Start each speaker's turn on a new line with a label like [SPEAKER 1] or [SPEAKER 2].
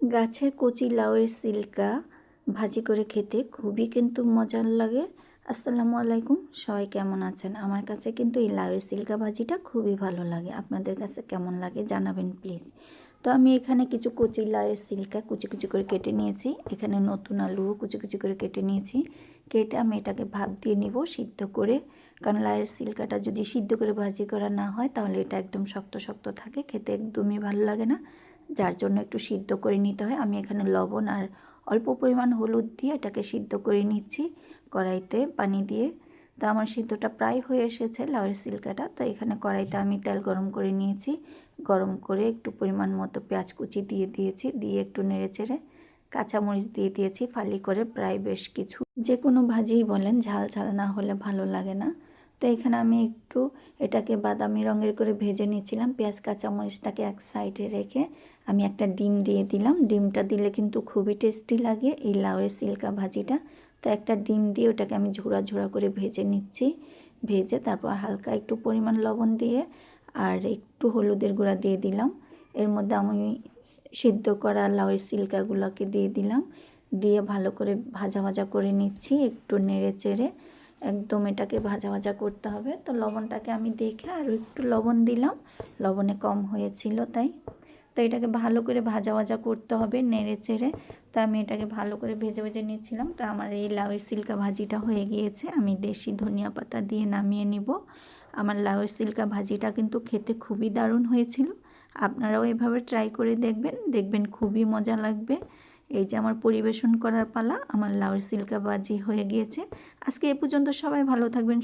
[SPEAKER 1] গাছের কচি লাউয়ের সিল্কা ভাজি করে খেতে খুবই কিন্তু মজার লাগে। আসসালামু আলাইকুম, সবাই কেমন আছেন? আমার কাছে কিন্তু এই লাউয়ের সিল্কা ভাজিটা খুবই ভালো লাগে। আপনাদের কাছে কেমন লাগে জানাবেন প্লিজ। তো আমি এখানে কিছু কচি লাউয়ের সিল্কা কুচি কুচি করে কেটে নিয়েছি। এখানে নতুন আলুও কুচি কুচি করে কেটে নিয়েছি। কেটে আমি এটাকে ভাপ দিয়ে নিব সিদ্ধ করে, কারণ লাউয়ের সিল্কাটা যদি সিদ্ধ করে ভাজি করা না হয় তাহলে এটা একদম শক্ত শক্ত থাকে, খেতে একদমই ভালো লাগে না। যার জন্য একটু সিদ্ধ করে নিতে হয়। আমি এখানে লবণ আর অল্প পরিমাণ হলুদ দিয়ে এটাকে সিদ্ধ করে নিচ্ছি কড়াইতে পানি দিয়ে। তো আমার সিদ্ধটা প্রায় হয়ে এসেছে লাউয়ের সিল্কাটা। তো এখানে কড়াইতে আমি তেল গরম করে নিয়েছি। গরম করে একটু পরিমাণ মতো পেঁয়াজ কুচি দিয়ে দিয়েছি, দিয়ে একটু নেড়েচেড়ে কাঁচামরিচ দিয়ে দিয়েছি ফালি করে, প্রায় বেশ কিছু। যে কোনো ভাজিই বলেন, ঝাল ঝাল না হলে ভালো লাগে না। তো এখানে আমি একটু এটাকে বাদামি রঙের করে ভেজে নিয়েছিলাম। পেঁয়াজ কাঁচামরিচটাকে এক সাইডে রেখে আমি একটা ডিম দিয়ে দিলাম। ডিমটা দিলে কিন্তু খুবই টেস্টি লাগে এই লাউয়ের সিল্কা ভাজিটা। তো একটা ডিম দিয়ে ওটাকে আমি ঝোড়া ঝোড়া করে ভেজে নিচ্ছি। ভেজে তারপর হালকা একটু পরিমাণ লবণ দিয়ে আর একটু হলুদের গুঁড়া দিয়ে দিলাম। এর মধ্যে আমি সিদ্ধ করা লাউয়ের সিল্কাগুলোকে দিয়ে দিলাম। দিয়ে ভালো করে ভাজা ভাজা করে নিচ্ছি, একটু নেড়ে চেড়ে একদম এটাকে ভাজা ভাজা করতে হবে। তো লবণটাকে আমি দেখে আরও একটু লবণ দিলাম, লবণে কম হয়েছিল তাই। তো এটাকে ভালো করে ভাজা ভাজা করতে হবে নেড়ে চেড়ে। তো আমি এটাকে ভালো করে ভেজে ভেজে নিচ্ছিলাম। তো আমার এই লাউয়ের সিল্কা ভাজিটা হয়ে গিয়েছে। আমি দেশি ধনিয়া পাতা দিয়ে নামিয়ে নিব। আমার লাউয়ের সিল্কা ভাজিটা কিন্তু খেতে খুবই দারুণ হয়েছিল। আপনারাও এভাবে ট্রাই করে দেখবেন, দেখবেন খুবই মজা লাগবে। এই যে আমার পরিবেশন করার পালা, আমার লাউয়ের সিল্কা ভাজি হয়ে গিয়েছে। আজকে এ পর্যন্ত, সবাই ভালো থাকবেন।